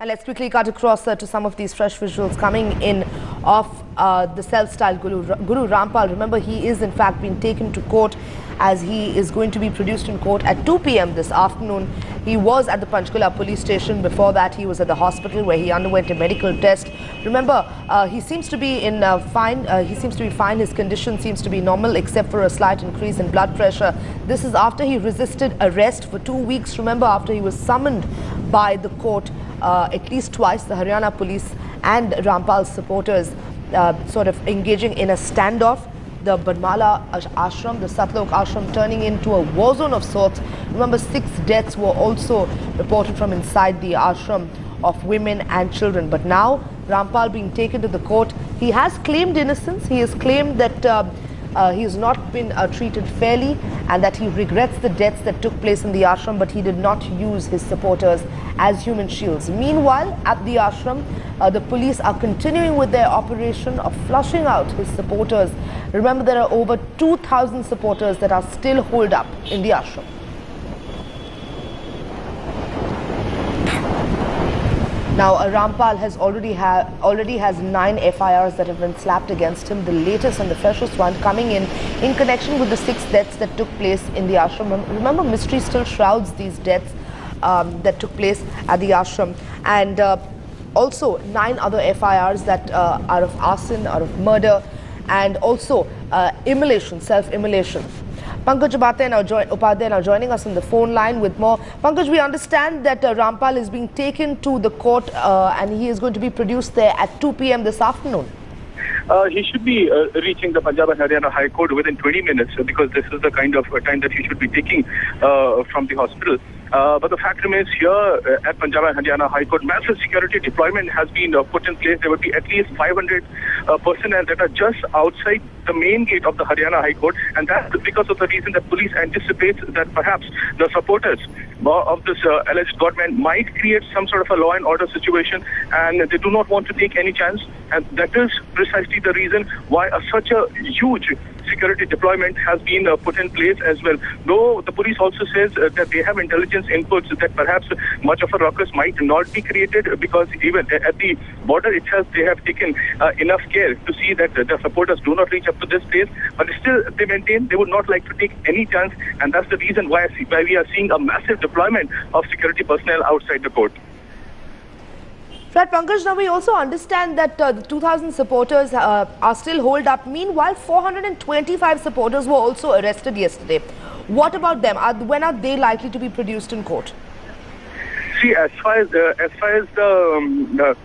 And let's quickly cut across to some of these fresh visuals coming in of the self-styled Guru Rampal. Remember, he is in fact being taken to court as he is going to be produced in court at 2 p.m. this afternoon. He was at the Panchkula police station. Before that, he was at the hospital where he underwent a medical test. Remember, he seems to be in fine. He seems to be fine. His condition seems to be normal except for a slight increase in blood pressure. This is after he resisted arrest for 2 weeks. Remember, after he was summoned by the court at least twice, the Haryana police and Rampal's supporters sort of engaging in a standoff. The Barmala ashram, the Satlok ashram, turning into a war zone of sorts. Remember, 6 deaths were also reported from inside the ashram of women and children. But now, Rampal being taken to the court, he has claimed innocence. He has claimed that he has not been treated fairly and that he regrets the deaths that took place in the ashram, but he did not use his supporters as human shields. Meanwhile, at the ashram, the police are continuing with their operation of flushing out his supporters. Remember, there are over 2,000 supporters that are still holed up in the ashram. Now, Rampal has already has 9 FIRs that have been slapped against him. The latest and the freshest one coming in connection with the 6 deaths that took place in the ashram. Remember, mystery still shrouds these deaths that took place at the ashram, and also 9 other FIRs that are of arson, are of murder, and also immolation, self-immolation. Pankaj Upadhyay now joining us on the phone line with more. Pankaj, we understand that Rampal is being taken to the court and he is going to be produced there at 2 p.m. this afternoon. He should be reaching the Punjab and Haryana High Court within 20 minutes because this is the kind of time that he should be taking from the hospital. But the fact remains here at Punjab and Haryana High Court, massive security deployment has been put in place. There would be at least 500 personnel that are just outside the main gate of the Haryana High Court, and that's because of the reason that police anticipates that perhaps the supporters of this alleged Godman might create some sort of a law and order situation, and they do not want to take any chance, and that is precisely the reason why such a huge security deployment has been put in place as well. Though the police also says that they have intelligence inputs that perhaps much of a ruckus might not be created because even at the border itself they have taken enough care to see that the supporters do not reach up to this place, but still they maintain they would not like to take any chance, and that's the reason why we are seeing a massive deployment of security personnel outside the court. Right, Pankaj, now we also understand that the 2,000 supporters are still holed up. Meanwhile, 425 supporters were also arrested yesterday. What about them? When are they likely to be produced in court? See, as far as the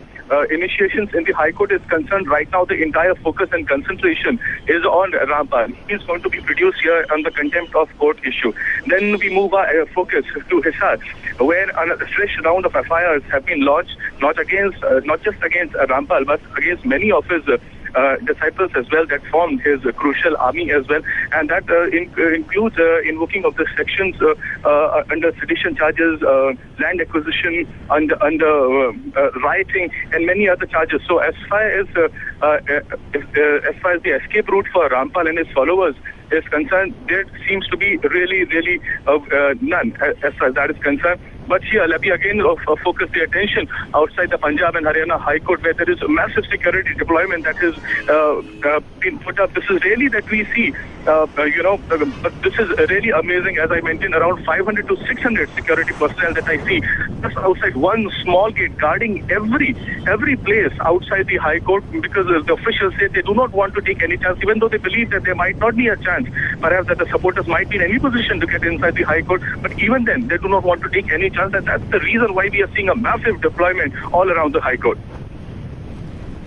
initiations in the High Court is concerned, right now the entire focus and concentration is on Rampal. He is going to be produced here on the contempt of court issue. Then we move our focus to Hisar, where a fresh round of FIRs have been launched, not just against Rampal, but against many of his disciples as well that formed his crucial army as well, and that includes invoking of the sections under sedition charges, land acquisition, under rioting, and many other charges. So as far as the escape route for Rampal and his followers is concerned, there seems to be really none as far as that is concerned. But here, let me again focus the attention outside the Punjab and Haryana High Court, where there is a massive security deployment that has been put up. This is really that we see, but this is really amazing. As I mentioned, around 500 to 600 security personnel that I see just outside one small gate, guarding every place outside the High Court, because the officials say they do not want to take any chance, even though they believe that there might not be a chance, perhaps that the supporters might be in any position to get inside the High Court. But even then, they do not want to take any chance, and that's the reason why we are seeing a massive deployment all around the High Court.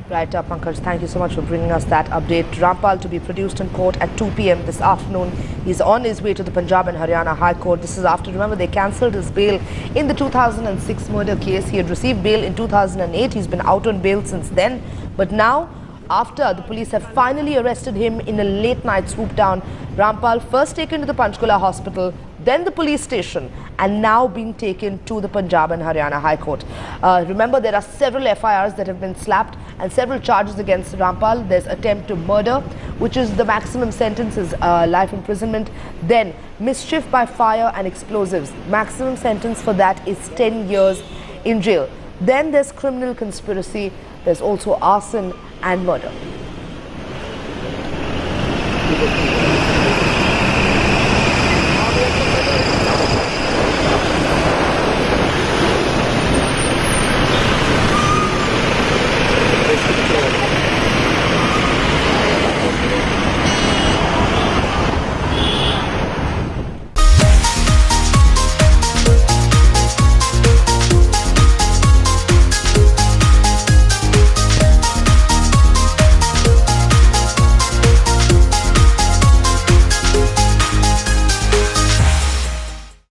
Right, Pankaj, thank you so much for bringing us that update. Rampal to be produced in court at 2 p.m. this afternoon. He's on his way to the Punjab and Haryana High Court. This is after, remember, they cancelled his bail in the 2006 murder case. He had received bail in 2008. He's been out on bail since then. But now, after the police have finally arrested him in a late-night swoop down, Rampal first taken to the Panchkula hospital, then the police station, and now being taken to the Punjab and Haryana High Court. Remember, there are several FIRs that have been slapped and several charges against Rampal. There's attempt to murder, which is the maximum sentence is life imprisonment. Then mischief by fire and explosives. Maximum sentence for that is 10 years in jail. Then there's criminal conspiracy, there's also arson and murder.